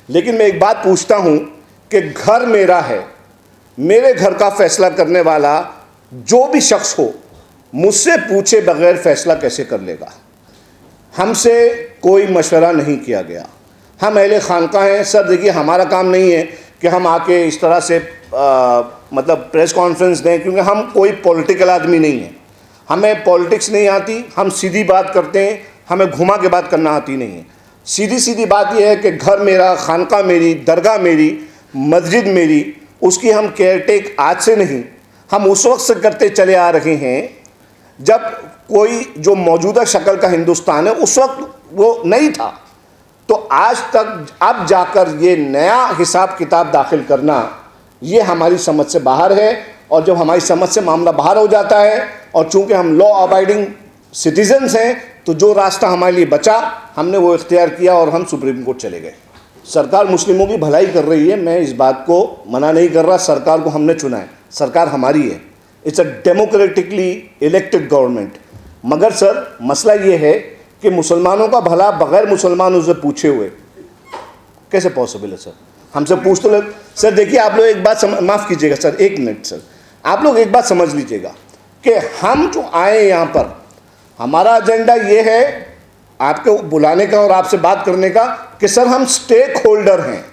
लेकिन मैं एक बात पूछता हूँ कि घर मेरा है, मेरे घर का फैसला करने वाला जो भी शख्स हो मुझसे पूछे बगैर फैसला कैसे कर लेगा? हमसे कोई मशवरा नहीं किया गया। हम अहले खानका हैं सर। देखिए, हमारा काम नहीं है कि हम आके इस तरह से मतलब प्रेस कॉन्फ्रेंस दें, क्योंकि हम कोई पॉलिटिकल आदमी नहीं है। हमें पॉलिटिक्स नहीं आती, हम सीधी बात करते हैं, हमें घुमा के बात करना आती नहीं है। सीधी सीधी बात यह है कि घर मेरा, खानका मेरी, दरगाह मेरी, मस्जिद मेरी, उसकी हम केयर टेक आज से नहीं, हम उस वक्त से करते चले आ रहे हैं जब कोई जो मौजूदा शक्ल का हिंदुस्तान है उस वक्त वो नहीं था। तो आज तक अब जाकर ये नया हिसाब किताब दाखिल करना ये हमारी समझ से बाहर है। और जब हमारी समझ से मामला बाहर हो जाता है और चूंकि हम लॉ अबाइडिंग सिटीजन्स हैं तो जो रास्ता हमारे लिए बचा हमने वो इख्तियार किया और हम सुप्रीम कोर्ट चले गए। सरकार मुस्लिमों की भलाई कर रही है, मैं इस बात को मना नहीं कर रहा। सरकार को हमने चुना है, सरकार हमारी है, it's a democratically elected government. मगर सर मसला ये है कि मुसलमानों का भला बगैर मुसलमानों से पूछे हुए कैसे पॉसिबल है सर? हमसे पूछ तो लग सर। देखिए, आप लोग एक बात माफ़ कीजिएगा सर, एक मिनट सर, आप लोग एक बात समझ लीजिएगा कि हम जो आए यहाँ पर, हमारा एजेंडा ये है आपको बुलाने का और आपसे बात करने का कि सर हम स्टेक होल्डर हैं,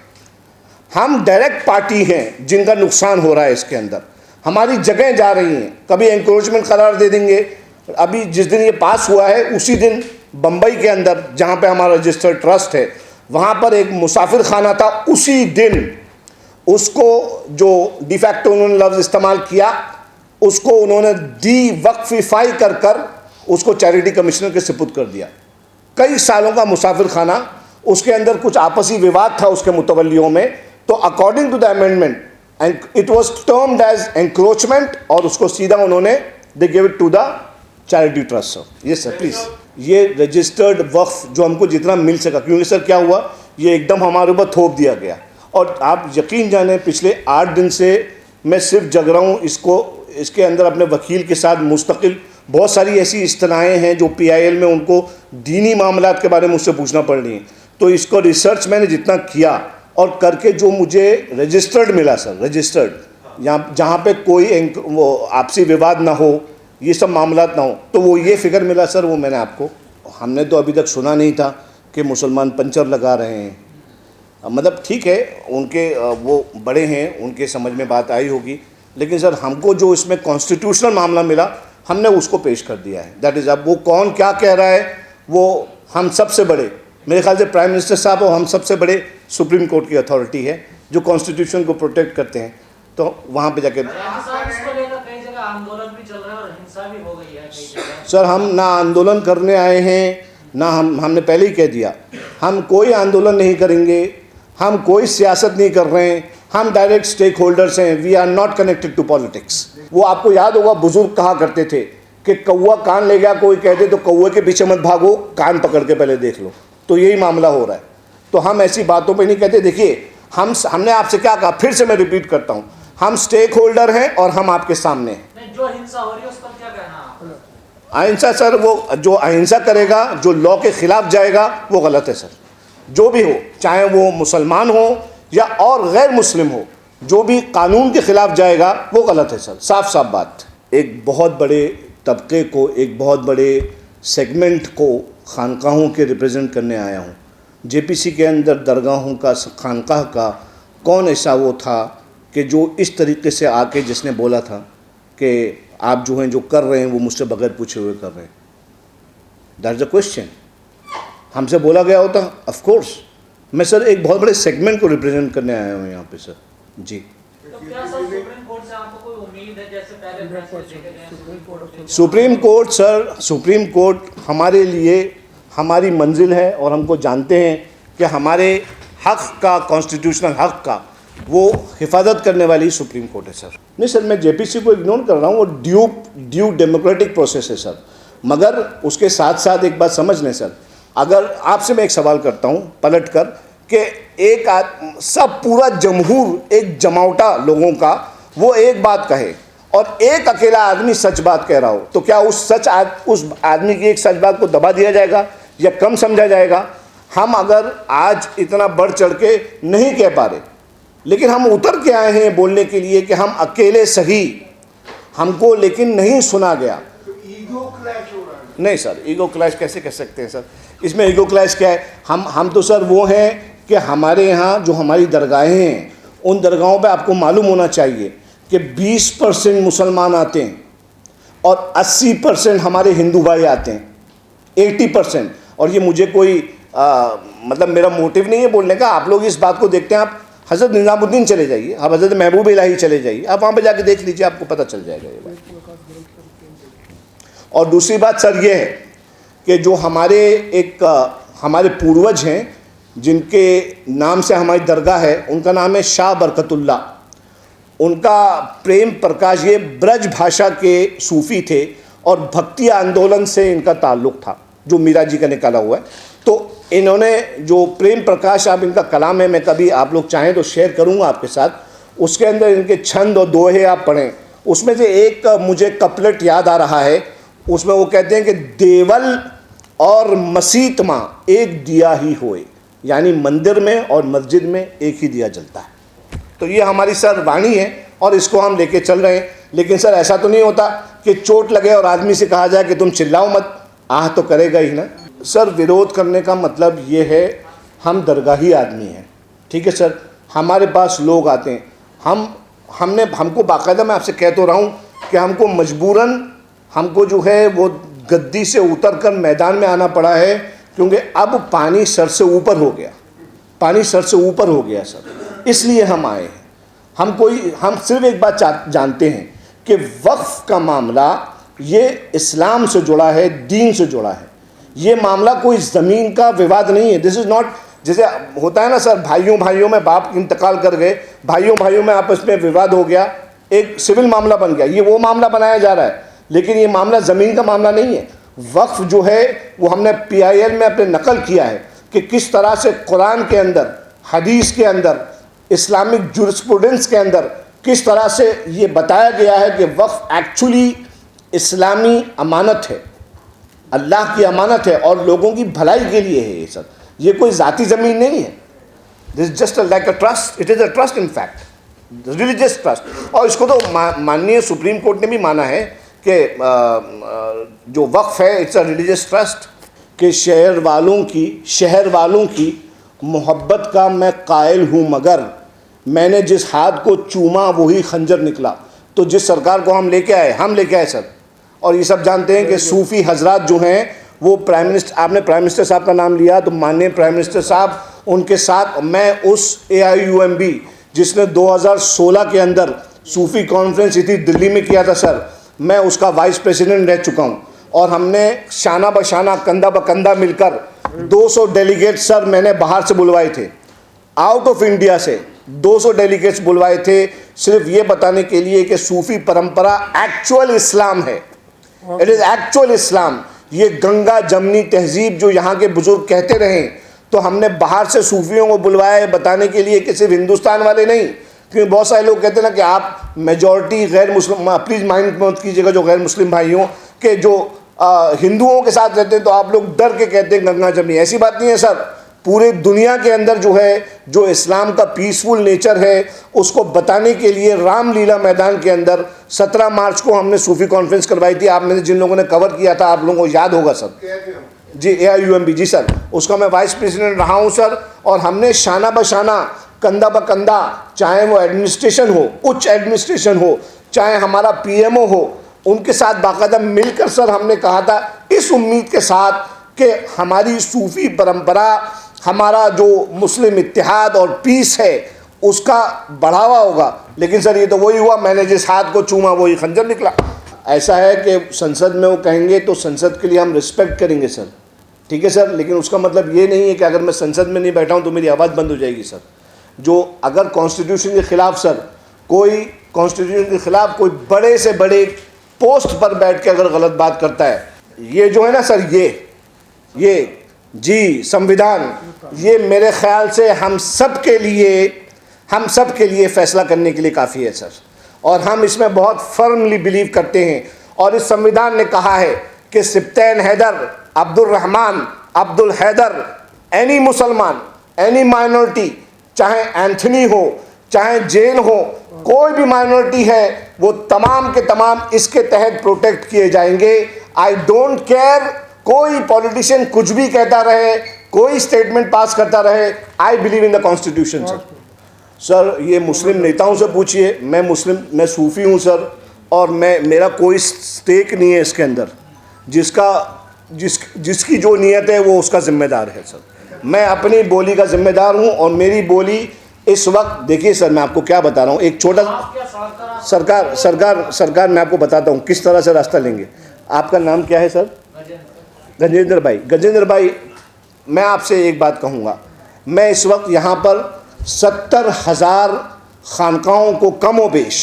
हम डायरेक्ट पार्टी हैं जिनका नुकसान हो रहा है इसके अंदर। हमारी जगह जा रही हैं, कभी एंक्रोचमेंट करार दे देंगे। अभी जिस दिन ये पास हुआ है उसी दिन बम्बई के अंदर जहाँ पे हमारा रजिस्टर्ड ट्रस्ट है वहाँ पर एक मुसाफिर खाना था, उसी दिन उसको जो डिफैक्टो उन्होंने लफ्ज़ इस्तेमाल किया उसको उन्होंने वक्फिफाई कर कर उसको चैरिटी कमिश्नर के सुपुर्द कर दिया। कई सालों का मुसाफिर खाना, उसके अंदर कुछ आपसी विवाद था उसके मुतवल्लियों में, तो according to the amendment it was termed as encroachment और उसको सीधा उन्होंने दे give it to the charity trust. Sir ये सर प्लीज़, ये रजिस्टर्ड वक्फ जो हमको जितना मिल सका, क्योंकि सर क्या हुआ ये एकदम हमारे ऊपर थोप दिया गया। और आप यकीन जाने पिछले 8 दिन से मैं सिर्फ जग रहा हूँ इसके अंदर अपने वकील के साथ मुस्तकिल। बहुत सारी ऐसी इस्तनाएँ हैं जो PIL में उनको दीनी मामलात के बारे में मुझसे पूछना पड़ रही हैं। तो इसको रिसर्च मैंने जितना किया और करके जो मुझे रजिस्टर्ड मिला सर, रजिस्टर्ड जहाँ पे कोई वो आपसी विवाद ना हो, ये सब मामलात ना हो, तो वो ये फिगर मिला सर, वो मैंने आपको, हमने तो अभी तक सुना नहीं था कि मुसलमान पंचर लगा रहे हैं। मतलब ठीक है, उनके वो बड़े हैं, उनके समझ में बात आई होगी, लेकिन सर हमको जो इसमें कॉन्स्टिट्यूशनल मामला मिला हमने उसको पेश कर दिया है। दैट इज़, अब वो कौन क्या कह रहा है, वो हम सबसे बड़े, मेरे ख्याल से प्राइम मिनिस्टर साहब और हम सबसे बड़े सुप्रीम कोर्ट की अथॉरिटी है जो कॉन्स्टिट्यूशन को प्रोटेक्ट करते हैं। तो वहाँ पे जाके आंदोलन भी चल रहा है और हिंसा भी हो गई है कई जगह। सर हम ना आंदोलन करने आए हैं ना, हमने पहले ही कह दिया हम कोई आंदोलन नहीं करेंगे, हम कोई सियासत नहीं कर रहे हैं, हम डायरेक्ट स्टेक होल्डर्स हैं। We are not connected to politics. वो आपको याद होगा बुजुर्ग कहा करते थे कि कौवा कान ले गया, कोई कहते तो कौवे के पीछे मत भागो, कान पकड़ के पहले देख लो। तो यही मामला हो रहा है। तो हम ऐसी बातों पे नहीं कहते। देखिए हमने आपसे क्या कहा, फिर से मैं रिपीट करता हूँ, हम स्टेक होल्डर हैं और हम आपके सामने हैं। जो हिंसा हो रही है उस पर क्या कहना? अहिंसा सर, वो जो अहिंसा करेगा, जो लॉ के खिलाफ जाएगा वो गलत है सर। जो भी हो, चाहे वो मुसलमान हो या और गैर मुस्लिम हो, जो भी कानून के खिलाफ जाएगा वो गलत है सर, साफ साफ बात। एक बहुत बड़े तबके को, एक बहुत बड़े सेगमेंट को खानकाहों के रिप्रेजेंट करने आया हूँ। JPC के अंदर दरगाहों का, खानकाह का कौन ऐसा वो था कि जो इस तरीके से आके जिसने बोला था कि आप जो हैं जो कर रहे हैं वो मुझसे बगैर पूछे हुए कर रहे हैं? That's the question. हमसे बोला गया होता, ऑफ कोर्स। मैं सर एक बहुत बड़े सेगमेंट को रिप्रेजेंट करने आया हूँ यहाँ पे सर जी। तो क्या सर सुप्रीम कोर्ट से आपको कोई उम्मीद है? जैसे पहले supreme court sir, supreme court हमारे लिए हमारी मंजिल है और हमको जानते हैं कि हमारे हक़ का, कॉन्स्टिट्यूशनल हक़ का वो हिफाजत करने वाली सुप्रीम कोर्ट है सर। नहीं सर, मैं JPC को इग्नोर कर रहा हूँ, वो ड्यू डेमोक्रेटिक प्रोसेस है सर। मगर उसके साथ साथ एक बात समझ लें सर, अगर आपसे मैं एक सवाल करता हूँ पलट कर कि एक सब पूरा जमहूर, एक जमावटा लोगों का वो एक बात कहे और एक अकेला आदमी सच बात कह रहा हो, तो क्या उस आदमी की एक सच बात को दबा दिया जाएगा या कम समझा जाएगा? हम अगर आज इतना बढ़ चढ़ के नहीं कह पा रहे, लेकिन हम उतर के आए हैं बोलने के लिए कि हम अकेले सही, हमको लेकिन नहीं सुना गया। ईगो क्लैश हो रहा है। नहीं सर, ईगो क्लैश कैसे कह सकते हैं सर? इसमें ईगो क्लैश क्या है? हम तो सर वो हैं कि हमारे यहाँ जो हमारी दरगाहें हैं, उन दरगाहों पे आपको मालूम होना चाहिए कि 20% मुसलमान आते हैं और 80% हमारे हिंदू भाई आते हैं, 80%। और ये मुझे कोई मतलब मेरा मोटिव नहीं है बोलने का। आप लोग इस बात को देखते हैं, आप हज़रत निज़ामुद्दीन चले जाइए, आप हज़रत महबूब इलाही चले जाइए, आप वहाँ पे जाके देख लीजिए, आपको पता चल जाएगा ये बात। और दूसरी बात सर ये है कि जो हमारे पूर्वज हैं जिनके नाम से हमारी दरगाह है, उनका नाम है शाह बरकतुल्ला। उनका प्रेम प्रकाश, ये ब्रज भाषा के सूफ़ी थे और भक्ति आंदोलन से इनका ताल्लुक़ था, जो मीरा जी का निकाला हुआ है। तो इन्होंने जो प्रेम प्रकाश, आप इनका कलाम है, मैं कभी आप लोग चाहें तो शेयर करूंगा आपके साथ। उसके अंदर इनके छंद और दोहे आप पढ़ें, उसमें से एक मुझे कपलेट याद आ रहा है। उसमें वो कहते हैं कि देवल और मसीत माँ एक दिया ही होए, यानी मंदिर में और मस्जिद में एक ही दिया जलता है। तो ये हमारी सर वाणी है और इसको हम लेके चल रहे हैं। लेकिन सर ऐसा तो नहीं होता कि चोट लगे और आदमी से कहा जाए कि तुम चिल्लाओ मत, आह तो करेगा ही ना। सर विरोध करने का मतलब ये है, हम दरगाही आदमी हैं, ठीक है सर। हमारे पास लोग आते हैं, हमको बाकायदा, मैं आपसे कह तो रहा हूँ कि हमको मजबूरन हमको जो है वो गद्दी से उतर कर मैदान में आना पड़ा है, क्योंकि अब पानी सर से ऊपर हो गया, पानी सर से ऊपर हो गया सर, इसलिए हम आए हैं। हम सिर्फ एक बात जानते हैं कि वक्फ का मामला ये इस्लाम से जुड़ा है, दीन से जुड़ा है। ये मामला कोई ज़मीन का विवाद नहीं है। दिस इज़ नॉट, जैसे होता है ना सर, भाइयों में बाप इंतकाल कर गए, भाइयों में आपस में विवाद हो गया, एक सिविल मामला बन गया, ये वो मामला बनाया जा रहा है। लेकिन ये मामला ज़मीन का मामला नहीं है। वक्फ जो है वो हमने PIL में अपने नकल किया है कि किस तरह से कुरान के अंदर, हदीस के अंदर, इस्लामिक जुरिस्प्रूडेंस के अंदर किस तरह से ये बताया गया है कि वक्फ एक्चुअली इस्लामी अमानत है, अल्लाह की अमानत है और लोगों की भलाई के लिए है। ये सब, ये कोई ज़ाती ज़मीन नहीं है। This just like a trust, it is a trust in fact, religious trust. और इसको तो माननीय सुप्रीम कोर्ट ने भी माना है कि जो वक्फ है इट्स अ रिलीजियस ट्रस्ट। कि शहर वालों की मोहब्बत का मैं कायल हूँ, मगर मैंने जिस हाथ को चूमा वही खंजर निकला। तो जिस सरकार को हम लेके आए सर, और ये सब जानते हैं कि सूफ़ी हजरात जो हैं वो प्राइम मिनिस्टर, आपने प्राइम मिनिस्टर साहब का नाम लिया, तो माननीय प्राइम मिनिस्टर साहब, उनके साथ मैं उस AIUMB जिसने 2016 के अंदर सूफ़ी कॉन्फ्रेंस इतनी दिल्ली में किया था सर, मैं उसका वाइस प्रेसिडेंट रह चुका हूँ। और हमने शाना बशाना, कंधा बकंधा मिलकर 200 डेलीगेट सर मैंने बाहर से बुलवाए थे, आउट ऑफ इंडिया से 200 डेलीगेट्स बुलवाए थे, सिर्फ ये बताने के लिए कि सूफ़ी परंपरा एक्चुअल इस्लाम है। इट इज़ एक्चुअल इस्लाम। ये गंगा जमनी तहजीब जो यहाँ के बुजुर्ग कहते रहे, तो हमने बाहर से सूफियों को बुलवाया बताने के लिए कि सिर्फ हिंदुस्तान वाले नहीं। क्योंकि बहुत सारे लोग कहते हैं ना कि आप मेजॉरिटी गैर मुस्लिम, प्लीज़ माइंड मत कीजिएगा जो गैर मुस्लिम भाइयों के जो हिंदुओं के साथ रहते हैं, तो आप लोग डर के कहते हैं गंगा जमनी। ऐसी बात नहीं है सर। पूरे दुनिया के अंदर जो है, जो इस्लाम का पीसफुल नेचर है, उसको बताने के लिए रामलीला मैदान के अंदर 17 मार्च को हमने सूफ़ी कॉन्फ्रेंस करवाई थी। आप में से जिन लोगों ने कवर किया था, आप लोगों को याद होगा सर। जी, AIUMB जी सर, उसका मैं वाइस प्रेसिडेंट रहा हूँ सर। और हमने शाना बशाना, कंधा ब कंधा, चाहे वो एडमिनिस्ट्रेशन हो, उच्च एडमिनिस्ट्रेशन हो, चाहे हमारा PMO हो, उनके साथ बाकायदा मिलकर सर हमने कहा था, इस उम्मीद के साथ कि हमारी सूफ़ी परंपरा, हमारा जो मुस्लिम इत्तेहाद और पीस है, उसका बढ़ावा होगा। लेकिन सर ये तो वही हुआ, मैंने जिस हाथ को चूमा वही खंजर निकला। ऐसा है कि संसद में वो कहेंगे तो संसद के लिए हम रिस्पेक्ट करेंगे सर, ठीक है सर। लेकिन उसका मतलब ये नहीं है कि अगर मैं संसद में नहीं बैठा हूँ तो मेरी आवाज़ बंद हो जाएगी सर। जो अगर कॉन्स्टिट्यूशन के ख़िलाफ़ सर, कोई कॉन्स्टिट्यूशन के ख़िलाफ़ कोई बड़े से बड़े पोस्ट पर बैठ के अगर गलत बात करता है, ये जो है ना सर, ये जी संविधान, ये मेरे ख्याल से हम सब के लिए फ़ैसला करने के लिए काफ़ी है सर। और हम इसमें बहुत फर्मली बिलीव करते हैं। और इस संविधान ने कहा है कि सिप्तैन हैदर, अब्दुल रहमान, अब्दुल हैदर एनी मुसलमान, एनी माइनॉरिटी, चाहे एंथनी हो, चाहे जैन हो, कोई भी माइनॉरिटी है, वो तमाम के तमाम इसके तहत प्रोटेक्ट किए जाएंगे। आई डोंट केयर कोई पॉलिटिशियन कुछ भी कहता रहे, कोई स्टेटमेंट पास करता रहे। I believe in the constitution sir. Sir ये मुस्लिम नेताओं से पूछिए, मैं सूफ़ी हूँ सर, और मेरा कोई स्टेक नहीं है इसके अंदर। जिसकी जो नीयत है वो उसका जिम्मेदार है सर। मैं अपनी बोली का जिम्मेदार हूँ, और मेरी बोली इस वक्त, देखिए सर मैं आपको क्या बता रहा हूँ, एक छोटा सरकार मैं आपको बताता हूँ किस तरह से रास्ता लेंगे। आपका नाम क्या है सर? गजेंद्र भाई। गजेंद्र भाई, मैं आपसे एक बात कहूँगा, मैं इस वक्त यहाँ पर 70,000 खानकाहों को कमो बेश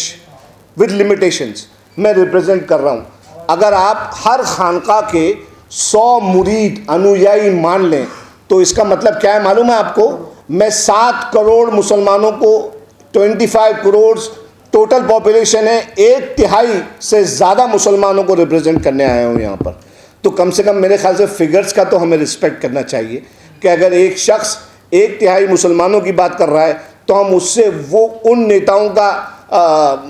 विद लिमिटेशंस मैं रिप्रेजेंट कर रहा हूँ। अगर आप हर खानका के 100 मुरीद अनुयायी मान लें तो इसका मतलब क्या है मालूम है आपको? मैं 7 करोड़ मुसलमानों को, 25 करोड़ टोटल पॉपुलेशन है, 1/3 से ज़्यादा मुसलमानों को रिप्रेजेंट करने आया हूँ यहाँ पर। तो कम से कम मेरे ख्याल से फिगर्स का तो हमें रिस्पेक्ट करना चाहिए कि अगर एक शख्स 1/3 मुसलमानों की बात कर रहा है तो हम उससे वो उन नेताओं का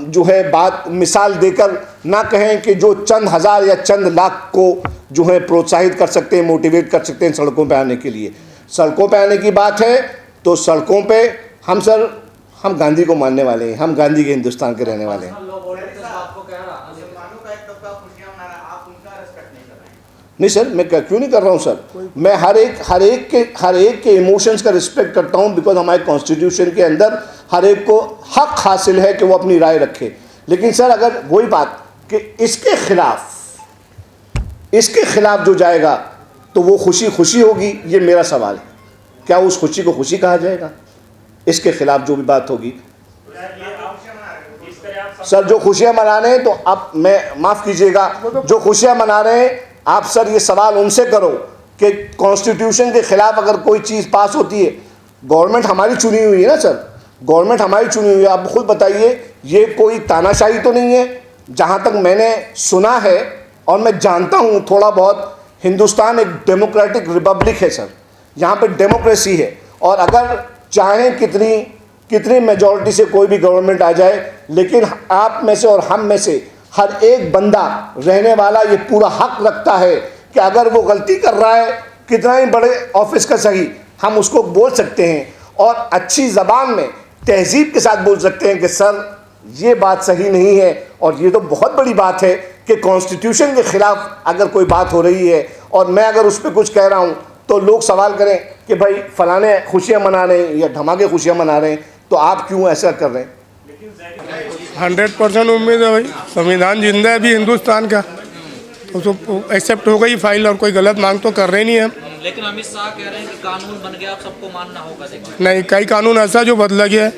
जो है बात मिसाल देकर ना कहें कि जो चंद हज़ार या चंद लाख को जो है प्रोत्साहित कर सकते हैं, मोटिवेट कर सकते हैं सड़कों पे आने के लिए। सड़कों पे आने की बात है तो सड़कों पे हम गांधी को मानने वाले हैं, हम गांधी के हिंदुस्तान के रहने वाले हैं। नहीं सर, मैं क्यों नहीं कर रहा हूँ सर? मैं हर एक के इमोशंस का रिस्पेक्ट करता हूँ, बिकॉज हमारे कॉन्स्टिट्यूशन के अंदर हर एक को हक हासिल है कि वो अपनी राय रखे। लेकिन सर अगर वही बात कि इसके खिलाफ जो जाएगा तो वो खुशी होगी, ये मेरा सवाल है। क्या उस खुशी को खुशी कहा जाएगा? इसके खिलाफ जो भी बात होगी सर, जो खुशियाँ मना रहे हैं, तो अब मैं माफ़ कीजिएगा, जो खुशियाँ मना रहे हैं आप सर ये सवाल उनसे करो कि कॉन्स्टिट्यूशन के खिलाफ अगर कोई चीज़ पास होती है, गवर्नमेंट हमारी चुनी हुई है ना सर, गवर्नमेंट हमारी चुनी हुई है। आप खुद बताइए, ये कोई तानाशाही तो नहीं है? जहाँ तक मैंने सुना है और मैं जानता हूँ थोड़ा बहुत, हिंदुस्तान एक डेमोक्रेटिक रिपब्लिक है सर, यहाँ पे डेमोक्रेसी है, और अगर चाहे कितनी मेजॉरिटी से कोई भी गवर्नमेंट आ जाए, लेकिन आप में से और हम में से हर एक बंदा रहने वाला ये पूरा हक रखता है कि अगर वो गलती कर रहा है, कितना ही बड़े ऑफिस का सही, हम उसको बोल सकते हैं और अच्छी ज़बान में तहजीब के साथ बोल सकते हैं कि सर ये बात सही नहीं है। और ये तो बहुत बड़ी बात है कि कॉन्स्टिट्यूशन के ख़िलाफ़ अगर कोई बात हो रही है और मैं अगर उस पर कुछ कह रहा हूँ तो लोग सवाल करें कि भाई फलाने खुशियाँ मना रहे हैं या धमाके खुशियाँ मना रहे हैं, तो आप क्यों ऐसा कर रहे हैं? 100% उम्मीद है भाई, संविधान जिंदा है अभी हिंदुस्तान का, तो एक्सेप्ट हो गई फाइल, और कोई गलत मांग तो कर रहे नहीं है। लेकिन अमित शाह कह रहे हैं कि कानून बन गया, आप सबको मानना होगा। देखिए नहीं, कई कानून ऐसा जो बदला गया है,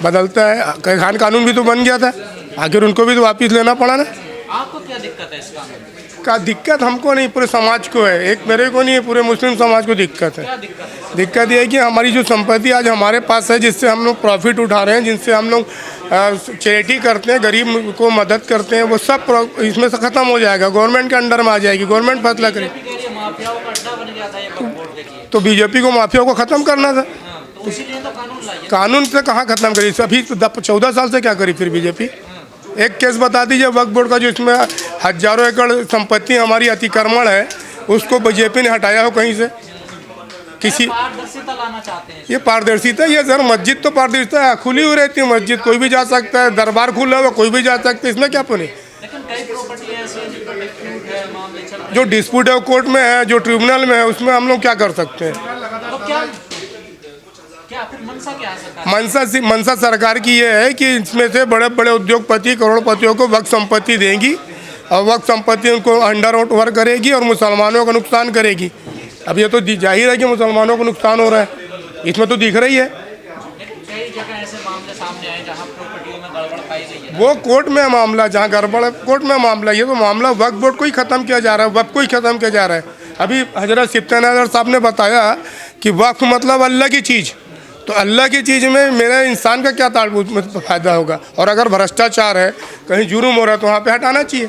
बदलता है। कई खान कानून भी तो बन गया था, आखिर उनको भी तो वापस लेना पड़ा ना। आपको क्या दिक्कत है इस कानून का? दिक्कत हमको नहीं, पूरे समाज को है, एक मेरे को नहीं है, पूरे मुस्लिम समाज को दिक्कत है। क्या दिक्कत है? दिक्कत ये है कि हमारी जो संपत्ति आज हमारे पास है, जिससे हम लोग प्रॉफिट उठा रहे हैं, जिनसे हम लोग चैरिटी करते हैं, गरीब को मदद करते हैं, वो सब इसमें से ख़त्म हो जाएगा, गवर्नमेंट के अंडर में आ जाएगी, गवर्नमेंट फैसला करे। माफियाओं का अड्डा बन गया था ये वक्फ, देखिए। तो बीजेपी को माफिया को ख़त्म करना था, तो इसीलिए तो कानून लाइए। कानून से कहाँ ख़त्म करी? अभी 14 साल से क्या करी फिर बीजेपी? एक केस बता दीजिए वक्फ बोर्ड का, जो इसमें हजारों एकड़ संपत्ति हमारी अतिक्रमण है, उसको बीजेपी ने हटाया हो कहीं से? किसी पारदर्शिता लाना चाहते हैं। ये पारदर्शिता, ये सर मस्जिद तो पारदर्शिता है, खुली हुई रहती है मस्जिद, कोई भी जा सकता है, दरबार खुला हुआ कोई भी जा सकता है, इसमें क्या पुनी? लेकिन कई प्रॉपर्टी ऐसी है जिनका डिस्प्यूट है, मामले चल रहे हैं। जो डिस्प्यूट है कोर्ट में है, जो ट्रिब्यूनल में है, उसमें हम लोग क्या कर सकते हैं? तो क्या फिर मंशा क्या है सरकार? मंशा सरकार की ये है कि इसमें से बड़े बड़े उद्योगपति करोड़पतियों को वक्फ संपत्ति देंगी, और वक्फ संपत्ति उनको अंडर ओवर करेगी और मुसलमानों का नुकसान करेगी। अब ये तो जाहिर है कि मुसलमानों को नुकसान हो रहा है, इसमें तो दिख रही है। कई जगह ऐसे मामले सामने आए जहां प्रॉपर्टियों में गड़बड़ पाई गई है। वो कोर्ट में मामला, जहाँ गड़बड़ है कोर्ट में मामला, ये तो मामला वक्फ बोर्ड को ही ख़त्म किया जा रहा है, वक्फ को ही ख़त्म किया जा रहा है। अभी हजरत सिफ्ताना साहब ने बताया कि वक्फ मतलब अल्लाह की चीज़, तो अल्लाह की चीज़ में मेरा इंसान का क्या फ़ायदा होगा? और अगर भ्रष्टाचार है, कहीं जुर्म हो रहा है, तो वहाँ पे हटाना चाहिए।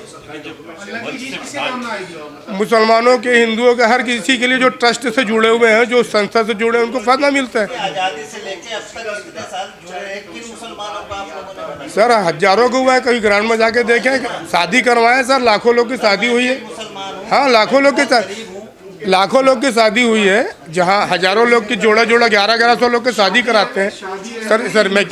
मुसलमानों के, हिंदुओं के, हर किसी के लिए जो ट्रस्ट से जुड़े हुए हैं, जो संस्था से जुड़े हैं, उनको फ़ायदा मिलता है। आजादी से लेके अब तक कितने साल जुड़े हैं, किन मुसलमानों को आप लोगों ने बनाया? सर हजारों को हुआ है, कहीं ग्राउंड में जाके देखें, शादी करवाएं सर, लाखों लोग की शादी हुई है। हाँ, लाखों लोग की शादी हुई है, जहाँ हजारों लोग की जोड़ा 1100 लोग की शादी कराते हैं। सर मैं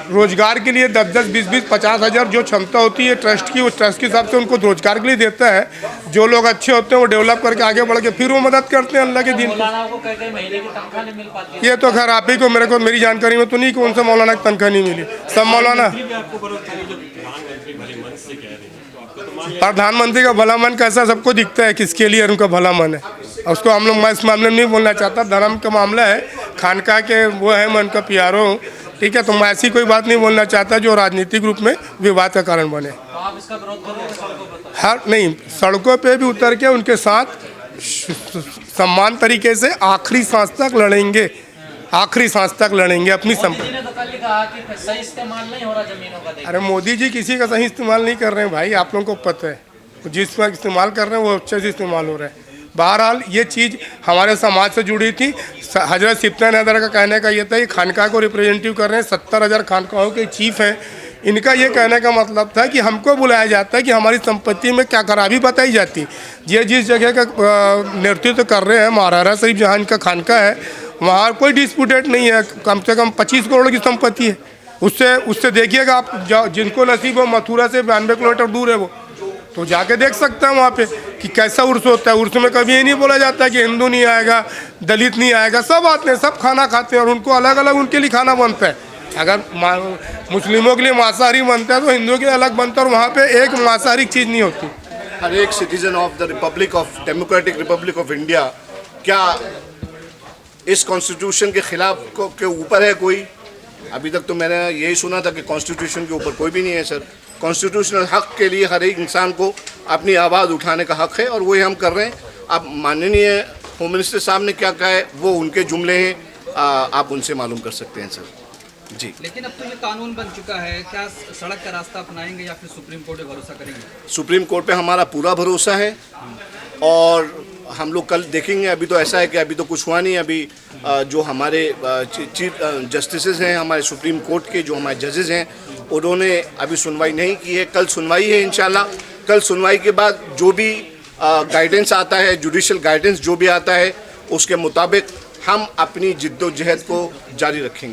रोजगार के लिए 10-10, 20-20, 50,000 जो क्षमता होती है ट्रस्ट की, उस ट्रस्ट के हिसाब से उनको रोजगार के लिए देता है। जो लोग अच्छे होते हैं वो डेवलप करके आगे बढ़ के फिर वो मदद करते हैं अल्लाह के दिन को। मौलाना को कई महीने की तनख्वाह नहीं मिल पाती है। ये तो खैर आप ही को, मेरे को मेरी जानकारी में तो नहीं कौन सा मौलाना की तनख्वाह नहीं मिली। सब मौलाना, प्रधानमंत्री का भला मन कैसा सबको दिखता है, किसके लिए उनका भला मन है, उसको हम लोग, मैं इस मामले में नहीं बोलना चाहता, धर्म का मामला है, खानका के वो है, मैं उनका प्यारो हूँ, ठीक है। तो मैं ऐसी कोई बात नहीं बोलना चाहता जो राजनीतिक रूप में विवाद का कारण बने। तो आप इसका विरोध करोगे सड़कों पर? हर नहीं, सड़कों पे भी उतर के उनके साथ सम्मान तरीके से आखिरी सांस तक लड़ेंगे, आखिरी सांस तक लड़ेंगे अपनी मोदी जी ने तो कल ही कहा कि सही इस्तेमाल नहीं हो रहा जमीनों का। देखिए अरे मोदी जी किसी का सही इस्तेमाल नहीं कर रहे हैं भाई, आप लोगों को पता है, जिस पर इस्तेमाल कर रहे हैं वो अच्छे से इस्तेमाल हो रहा है। बहरहाल ये चीज़ हमारे समाज से जुड़ी थी। हजरत सिप्तान हैदर का कहने का ये था, ये खानका को रिप्रेजेंटेटिव कर रहे हैं, 70,000 खानकाहों के चीफ हैं। इनका ये कहने का मतलब था कि हमको बुलाया जाता है कि हमारी संपत्ति में क्या खराबी बताई जाती। ये जिस जगह का नेतृत्व कर रहे हैं, महाराजा शरीफ जहाँ इनका खानका है, वहाँ कोई डिस्प्यूटेड नहीं है, कम से कम 25 करोड़ की संपत्ति है। उससे देखिएगा आप, जिनको नसीब हो, मथुरा से 92 किलोमीटर दूर है वो, तो जाके देख सकते हैं वहाँ पे कि कैसा उर्स होता है। उर्स में कभी ये नहीं बोला जाता कि हिंदू नहीं आएगा, दलित नहीं आएगा, सब आते हैं, सब खाना खाते हैं और उनको अलग अलग उनके लिए खाना बनता है। अगर मुस्लिमों के लिए मांसाहारी बनता है तो हिंदुओं के लिए अलग बनता है, और वहाँ पे एक मांसाहारी चीज़ नहीं होती। हर एक citizen of the democratic Republic of India क्या इस कॉन्स्टिट्यूशन के खिलाफ के ऊपर है कोई? अभी तक तो मैंने यही सुना था कि कॉन्स्टिट्यूशन के ऊपर कोई भी नहीं है सर। कॉन्स्टिट्यूशनल हक के लिए हर एक इंसान को अपनी आवाज़ उठाने का हक है और वही हम कर रहे हैं। अब माननीय होम मिनिस्टर साहब ने क्या कहा है वो उनके जुमले हैं, आप उनसे मालूम कर सकते हैं सर जी। लेकिन अब तो ये कानून बन चुका है, क्या सड़क का रास्ता अपनाएंगे या फिर सुप्रीम कोर्ट पे भरोसा करेंगे? सुप्रीम कोर्ट पे हमारा पूरा भरोसा है और हम लोग कल देखेंगे। अभी तो ऐसा है कि अभी तो कुछ हुआ नहीं। अभी जो हमारे चीफ जस्टिसेस हैं हमारे सुप्रीम कोर्ट के, जो हमारे जजेस हैं, उन्होंने अभी सुनवाई नहीं की है। कल सुनवाई है इंशाल्लाह। कल सुनवाई के बाद जो भी गाइडेंस आता है, जुडिशल गाइडेंस जो भी आता है, उसके मुताबिक हम अपनी जिद्दोजहद को जारी रखेंगे।